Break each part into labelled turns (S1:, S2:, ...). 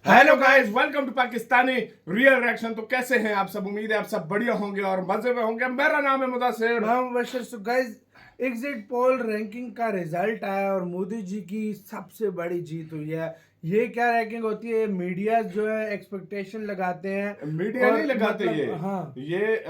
S1: Hello guys, welcome to Pakistani real reaction. तो कैसे हैं आप सब? उम्मीद है आप सब बढ़िया होंगे और मजे में होंगे। मेरा नाम है मुदस्सिर।
S2: मैं Mubashar. So guys, exit poll ranking का रिजल्ट आया और मोदी जी की सबसे बड़ी जीत हुई है। ये क्या रैंकिंग होती है? मीडिया जो है एक्सपेक्टेशन लगाते हैं।
S1: मीडिया नहीं लगाते
S2: मतलब,
S1: ये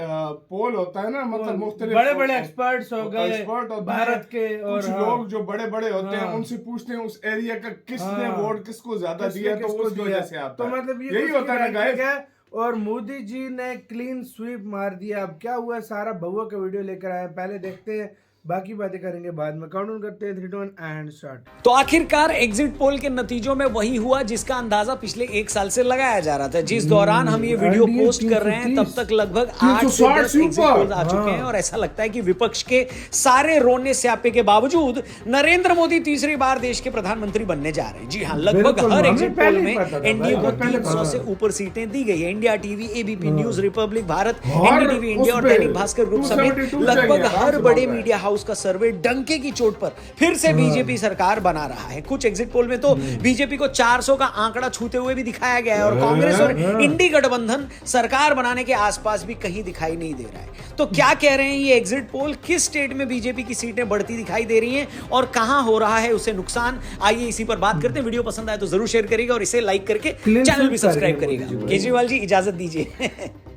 S1: पोल होता है ना, मतलब मुख्तलिफ
S2: बड़े बड़े एक्सपर्ट्स हो गए
S1: एक्सपर्ट होते
S2: भारत के, और
S1: कुछ लोग जो बड़े बड़े होते हैं
S2: हाँ।
S1: उनसे पूछते हैं उस एरिया का किसने
S2: हाँ।
S1: वोट किसको ज्यादा
S2: किसने
S1: दिया, तो
S2: किसको
S1: उस वजह से आता
S2: तो
S1: है।
S2: मतलब
S1: यही होता है ना गाइस।
S2: और मोदी जी ने क्लीन स्वीप मार दिया। अब क्या हुआ, सारा बहुआ का वीडियो लेकर आए, पहले देखते हैं, बाकी बातें करेंगे बाद में। काउंट डाउन करते हैं, 3 2 1 एंड स्टार्ट।
S3: तो आखिरकार एग्जिट पोल के नतीजों में वही हुआ जिसका अंदाजा पिछले 1 साल से लगाया जा रहा था। जिस दौरान हम ये वीडियो पोस्ट कर रहे हैं तब तक लगभग 8 से 10 एग्जिट पोल आ चुके हैं और ऐसा लगता है कि विपक्ष के सारे रोने स्यापे के बावजूद नरेंद्र मोदी तीसरी बार देश के प्रधानमंत्री बनने जा रहे हैं। जी हाँ, लगभग हर एग्जिट पोल में एनडीए को 300 से ऊपर सीटें दी गई है। India TV, ABP news, Republic Bharat, NDTV India और दैनिक भास्कर ग्रुप समेत लगभग हर बड़े मीडिया हाउस का सर्वे डंके की चोट पर फिर से बीजेपी सरकार बना रहा है। कुछ एग्जिट पोल में तो बीजेपी को 400 का आंकड़ा छूते हुए भी दिखाया गया है और कांग्रेस और इंडी गठबंधन सरकार बनाने के आसपास भी कहीं दिखाई नहीं दे रहा है। तो क्या कह रहे हैं ये एग्जिट पोल? किस स्टेट में बीजेपी की सीटें बढ़ती दिखाई दे रही हैं और कहां हो रहा है उसे नुकसान? आइए इसी पर बात करते हैं। वीडियो पसंद आए तो जरूर शेयर करिएगा और इसे लाइक करके चैनल भी सब्सक्राइब करिएगा। केजरीवाल जी इजाजत दीजिए।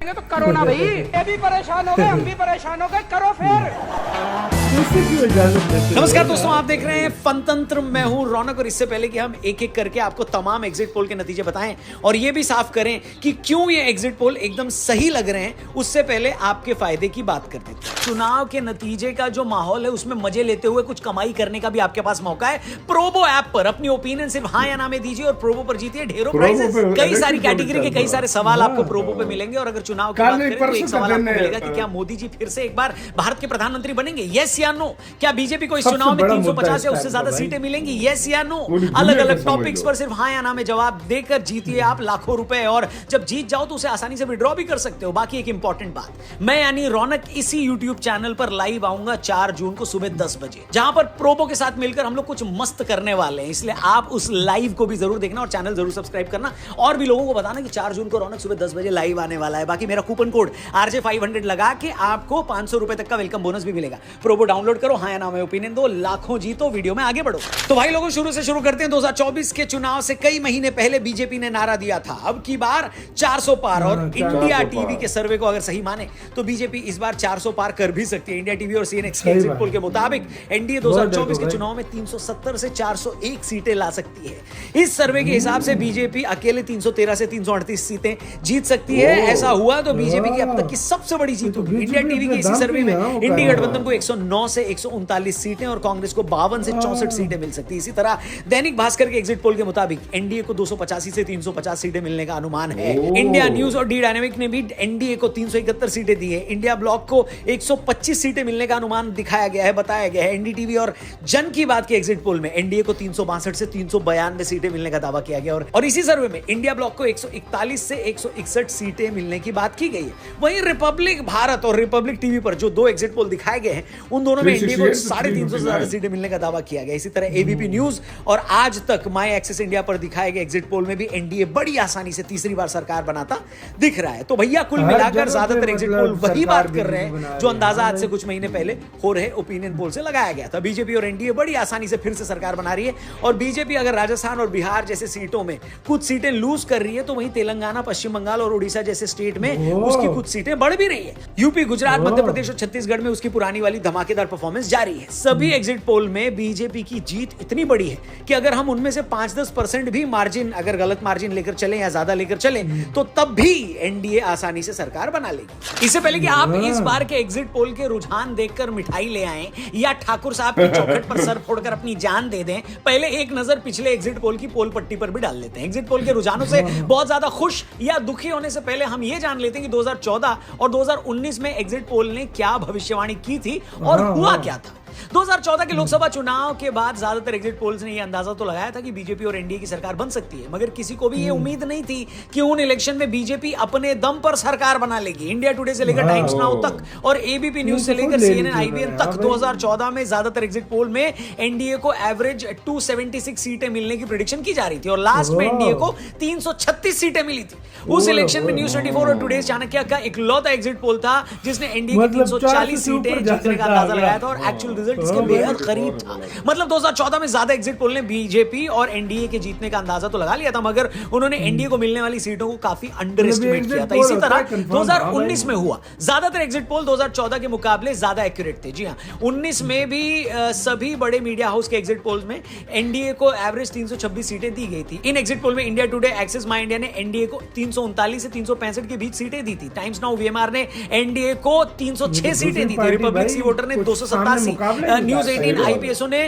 S4: तो करो ना भाई, ये भी परेशान हो गए, हम भी परेशान हो गए, करो फिर।
S3: नमस्कार दोस्तों, आप देख रहे हैं फनतंत्र। मैं हूं रौनक और इससे पहले कि हम एक एक करके आपको तमाम एग्जिट पोल के नतीजे बताएं और ये भी साफ करें कि क्यों ये एग्जिट पोल एकदम सही लग रहे हैं, उससे पहले आपके फायदे की बात करते हैं। चुनाव के नतीजे का जो माहौल है उसमें मजे लेते हुए कुछ कमाई करने का भी आपके पास मौका है। प्रोबो ऐप पर अपनी ओपिनियन सिर्फ हाँ या ना में दीजिए और प्रोबो पर जीतिए ढेरों प्राइजेस। कई सारी कैटेगरी के कई सारे सवाल आपको प्रोबो पे मिलेंगे और अगर चुनाव की बात करें तो एक सवाल आपको मिलेगा कि क्या मोदी जी फिर से एक बार भारत के प्रधानमंत्री बनेंगे? यस या नो? क्या बीजेपी को इस चुनाव में 350 या उससे ज्यादा सीटें मिलेंगी? यस या नो? अलग अलग टॉपिक्स पर सिर्फ हाँ या ना में जवाब देकर जीतिए आप लाखों रुपए और जब जीत जाओ तो उसे आसानी से विड्रॉ भी कर सकते हो। बाकी एक इंपॉर्टेंट बात, मैं यानी रौनक इसी यूट्यूब चैनल पर लाइव आऊंगा 4 जून को सुबह 10 बजे, जहां पर प्रोबो के साथ मिलकर हम लोग कुछ मस्त करने वाले हैं। इसलिए आप उस लाइव को भी जरूर देखना और चैनल जरूर सब्सक्राइब करना और भी लोगों को बताना कि 4 जून को रौनक सुबह 10 बजे लाइव आने वाला है। बाकी मेरा कूपन कोड RJ500 लगा के आपको 500 रुपए तक का वेलकम बोनस भी मिलेगा। प्रोबो डाउनलोड करो, हाँ या ना में ओपिनियन दो, लाखों जीतो, वीडियो में आगे बढ़ो। तो भाई लोगों, शुरू से शुरू करते हैं। 2024 के चुनाव से कई महीने पहले बीजेपी ने नारा दिया था अब की बार 400 पार और इंडिया टीवी के सर्वे को अगर सही माने तो बीजेपी इस बार 400 पार कर भी सकती है। इंडिया टीवी और सीएनएक्स के एग्जिट पोल के मुताबिक एनडीए 2024 के चुनाव में 370 से 401 सीटें ला सकती है। इस सर्वे के हिसाब से बीजेपी अकेले 313 से 338 सीटें जीत सकती है। ऐसा हुआ तो बीजेपी की अब तक की सबसे बड़ी जीत होगी। इंडिया टीवी के इसी सर्वे में इंडी गठबंधन को 109 से 139 सीटें और कांग्रेस को 52 से 64 सीटें मिल सकती है। इसी तरह दैनिक भास्कर के एग्जिट पोल के मुताबिक एनडीए को 285 से 350 सीटें मिलने का अनुमान है। इंडिया न्यूज और डी डायनेमिक ने भी एनडीए को 371 सीटें दी है। इंडिया ब्लॉक को 125 सीटें मिलने का अनुमान दिखाया गया है, बताया गया है। एनडीटीवी और जन की बात के एग्जिट पोल में एनडीए को 362 से 392 सीटें मिलने का दावा किया गया और इसी सर्वे में इंडिया ब्लॉक को 141 से 161 सीटें मिलने की बात की गई है। वहीं रिपब्लिक भारत और रिपब्लिक टीवी पर जो 2 एग्जिट पोल दिखाए गए हैं उन दोनों में एनडीए को 350 से ज्यादा सीटें मिलने का दावा किया गया। इसी तरह एबीपी न्यूज और आज तक माई एक्सेस इंडिया पर दिखाए गए एग्जिट पोल में भी एनडीए बड़ी आसानी से तीसरी बार सरकार बनाता दिख रहा है। तो भैया कुल मिलाकर ज्यादातर एग्जिट पोल वही बात कर रहे हैं जो अंदाजा आज से कुछ महीने पहले हो रहे ओपिनियन पोल से लगाया गया था। बीजेपी और एनडीए बड़ी आसानी से फिर से सरकार बना रही है और बीजेपी अगर राजस्थान और बिहार जैसे सीटों में कुछ सीटें लूज कर रही है तो वहीं तेलंगाना, पश्चिम बंगाल और उड़ीसा जैसे स्टेट में उसकी कुछ सीटें बढ़ भी रही है। यूपी, गुजरात, मध्य प्रदेश और छत्तीसगढ़ में उसकी पुरानी वाली धमाकेदार परफॉर्मेंस जारी है। सभी एग्जिट पोल में बीजेपी की जीत इतनी बड़ी है कि अगर हम उनमें से 5-10% भी मार्जिन, अगर गलत मार्जिन लेकर चलें या ज्यादा लेकर चलें तो तब भी एनडीए आसानी से सरकार बना लेगी। इससे पहले कि आप इस बार के एग्जिट पोल के रुझान देखकर मिठाई ले आएं या ठाकुर साहब की चौखट पर सर फोड़कर अपनी जान दे दें, पहले एक नजर पिछले एग्जिट पोल की पोल पट्टी पर भी डाल लेते हैं। एग्जिट पोल के रुझानों से बहुत ज्यादा खुश या दुखी होने से पहले हम ये जान लेते हैं कि 2014 और 2019 में एग्जिट पोल ने क्या भविष्यवाणी की थी और हुआ क्या था। 2014 के लोकसभा चुनाव के बाद ज्यादातर एग्जिट पोल्स ने यह अंदाजा तो लगाया था कि बीजेपी और एनडीए की सरकार बन सकती है, मगर किसी को भी यह उम्मीद नहीं थी कि उन इलेक्शन में बीजेपी अपने दम पर सरकार बना लेगी। इंडिया टुडे से लेकर टाइम्स नाउ तक और एबीपी न्यूज से लेकर सीएनएन आईबीएन तक 2014 में ज्यादातर एग्जिट पोल में एनडीए को एवरेज 276 सीटें मिलने की प्रेडिक्शन की जा रही थी और लास्ट में एनडीए को 336 सीटें मिली थी। उस इलेक्शन में न्यूज 24 और टुडे चाणक्य का इकलौता एग्जिट पोल था जिसने एनडीए की 340 सीटें जीतने का अंदाजा लगाया था और एक्चुअल रिजल्ट इसके बेहद करीब था। मतलब 2014 में ज्यादा एग्जिट पोल ने बीजेपी और एनडीए के जीतने का अंदाजा तो लगा लिया था, मगर उन्होंने एनडीए को मिलने वाली सीटों को काफी अंडर एस्टिमेट किया था। इसी तरह 2019 में हुआ, ज्यादातर एग्जिट पोल 2014 के मुकाबले ज्यादा एक्यूरेट थे। जी हां, 19 में भी सभी बड़े मीडिया हाउस के एग्जिट पोल्स में एनडीए को एवरेज 326 सीटें दी गई थी। इन एग्जिट पोल में इंडिया टुडे, एक्सिस माई इंडिया ने एनडीए को 339 से 365 के बीच सीटें दी थी। टाइम्स नाउ वीएमआर ने एनडीए को 306 सीटें दी थी। रिपब्लिक सी वोटर ने 287, न्यूज 18 आईपीएसओ ने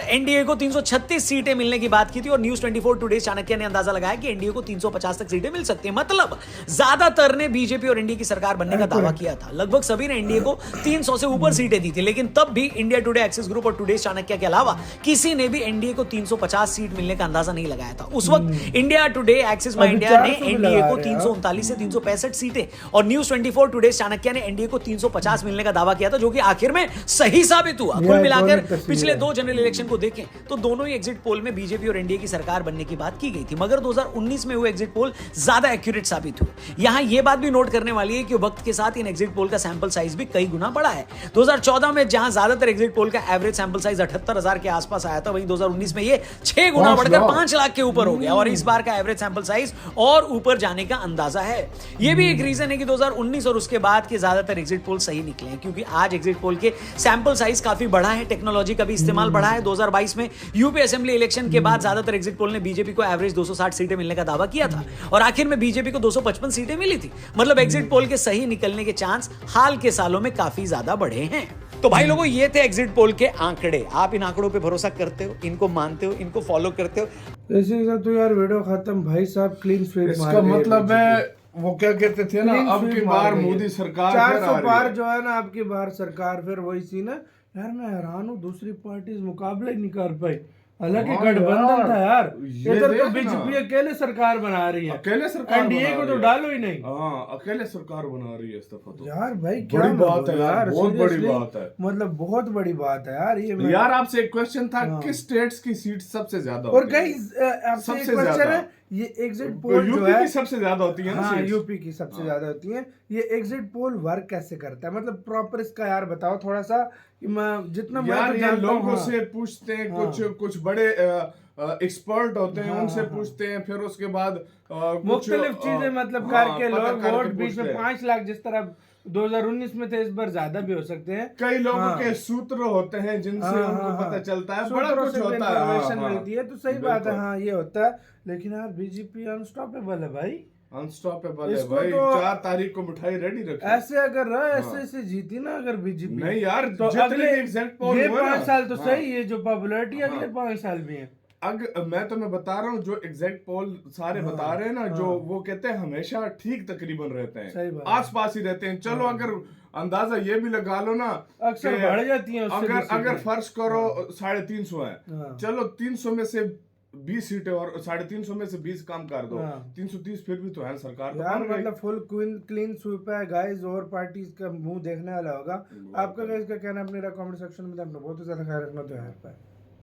S3: एनडीए को 336 सीटें मिलने की बात की थी और न्यूज 24 टुडे चाणक्य ने अंदाजा लगाया कि एनडीए को 350 तक सीटें मिल सकती हैं। मतलब ज्यादातर ने बीजेपी और एनडीए की सरकार बनने का दावा किया था। लगभग सभी ने एनडीए को 300 से ऊपर सीटें दी थी, लेकिन तब भी इंडिया टुडे, एक्सिस ग्रुप और टुडे चाणक्य के अलावा किसी ने भी एनडीए को 350 सीट मिलने का अंदाजा नहीं लगाया था। उस वक्त इंडिया टुडे, एक्सिस माई इंडिया ने एनडीए को 339 से 365 सीटें और न्यूज 24 टुडे चाणक्य ने एनडीए को 350 मिलने का दावा किया था, जो कि आखिर में सही साबित हुआ। कुल मिलाकर पिछले 2 जनरल इलेक्शन को देखें तो दोनों ही एग्जिट पोल में बीजेपी और एनडीए की सरकार बनने की बात की गई थी, मगर 2019 में हुए एग्जिट पोल ज्यादा एक्यूरेट साबित हुए। यहां यह बात भी नोट करने वाली है कि वक्त के साथ इन एग्जिट पोल का सैंपल साइज भी कई गुना बढ़ा है। 2014 में जहां ज्यादातर एग्जिट पोल का एवरेज सैंपल साइज 78,000 के आसपास आया था, वहीं 2019 में ये 6 गुना बढ़कर 5 लाख के ऊपर हो गया और इस बार का एवरेज सैंपल साइज और ऊपर जाने का अंदाजा है। यह भी एक रीजन है कि 2019 और उसके बाद के ज्यादातर एग्जिट पोल सही निकले हैं, क्योंकि आज एग्जिट पोल के सैंपल साइज काफी बढ़ा है, टेक्नोलॉजी का भी इस्तेमाल बढ़ा है। 2022 में यूपी असेंबली इलेक्शन के बाद ज्यादातर एग्जिट पोल ने बीजेपी को एवरेज 260 सीटें मिलने का दावा किया था और आखिर में बीजेपी को 255 सीटें मिली थी। मतलब एग्जिट पोल के सही निकलने के चांस हाल के सालों में काफी ज्यादा बढ़े हैं। तो भाई लोगों, ये थे एग्जिट पोल के आंकड़े। आप इन आंकड़ों पे भरोसा करते हो, इनको मानते हो, इनको फॉलो करते हो?
S2: इसी के साथ तो यार वीडियो खत्म भाई साहब। क्लीन स्वीप
S1: इसका मतलब है वो क्या कहते थे ना, अब की बार मोदी सरकार
S2: 400 पार जो है ना, अब की बार सरकार फिर वही सीन है यार। मैं हैरान हूँ, दूसरी पार्टी मुकाबला ही नहीं कर पाई। हालांकि गठबंधन था यार, इधर तो बीजेपी अकेले सरकार बना रही है,
S1: अकेले सरकार,
S2: एनडीए को तो डालो ही नहीं।
S1: हाँ, अकेले सरकार बना रही है इस दफा तो।
S2: यार भाई क्या
S1: बड़ी बात है यार, बहुत बड़ी बात है,
S2: मतलब बहुत बड़ी बात है यार ये।
S1: यार आपसे एक क्वेश्चन था, किस स्टेट्स की सीट सबसे ज्यादा
S2: और गाइस आपसे एक क्वेश्चन है, ये एग्जिट पोल जो है
S1: सबसे ज्यादा होती है ना?
S2: हाँ, यूपी की सबसे ज्यादा होती है। ये एग्जिट पोल वर्क कैसे करता है, मतलब प्रॉपर इसका यार बताओ थोड़ा सा कि मैं जितना
S1: यार ये लोगों से पूछते हैं, कुछ बड़े एक्सपर्ट होते हैं, उनसे पूछते हैं, फिर उसके बाद
S2: मुख्तलिफ चीजें मतलब करके लोग वोट बीच में 5 लाख जिस तरह 2019 में थे, इस बार ज्यादा भी हो सकते हैं।
S1: कई लोगों के सूत्र होते हैं जिनसे उनको पता चलता है, बड़ा कुछ होता है,
S2: इन्फॉर्मेशन मिलती है, तो सही बात है। हाँ, ये होता है। लेकिन यार बीजेपी अनस्टॉपेबल है भाई,
S1: अनस्टॉपेबल है भाई। 4 तारीख को मिठाई रेडी रखी।
S2: ऐसे अगर रहा ऐसे जीती ना अगर बीजेपी,
S1: नहीं यार,
S2: तो अगले
S1: एग्जैक्ट पोल
S2: ये 5 साल तो सही, ये जो पॉपुलैरिटी अगले 5 साल भी है।
S1: मैं तुम्हें बता रहा हूँ, जो एग्जैक्ट पोल सारे बता रहे हैं ना, जो वो कहते हैं हमेशा ठीक तकरीबन रहते हैं, आसपास ही रहते हैं। चलो अगर अंदाजा ये भी लगा लो ना,
S2: अक्सर बढ़ जाती है।
S1: अगर फर्ज करो 350 है, चलो 300 में से 20 सीटें और 350 में से 20 काम कर दो, 330 फिर भी तो है सरकार
S2: यार। मतलब फुल क्लीन स्वीप है गाइस, और पार्टीज का मुंह देखने वाला होगा। आपका गाइस का कहना अपने कमेंट सेक्शन में, अपना बहुत ज्यादा ख्याल रखना तो यार।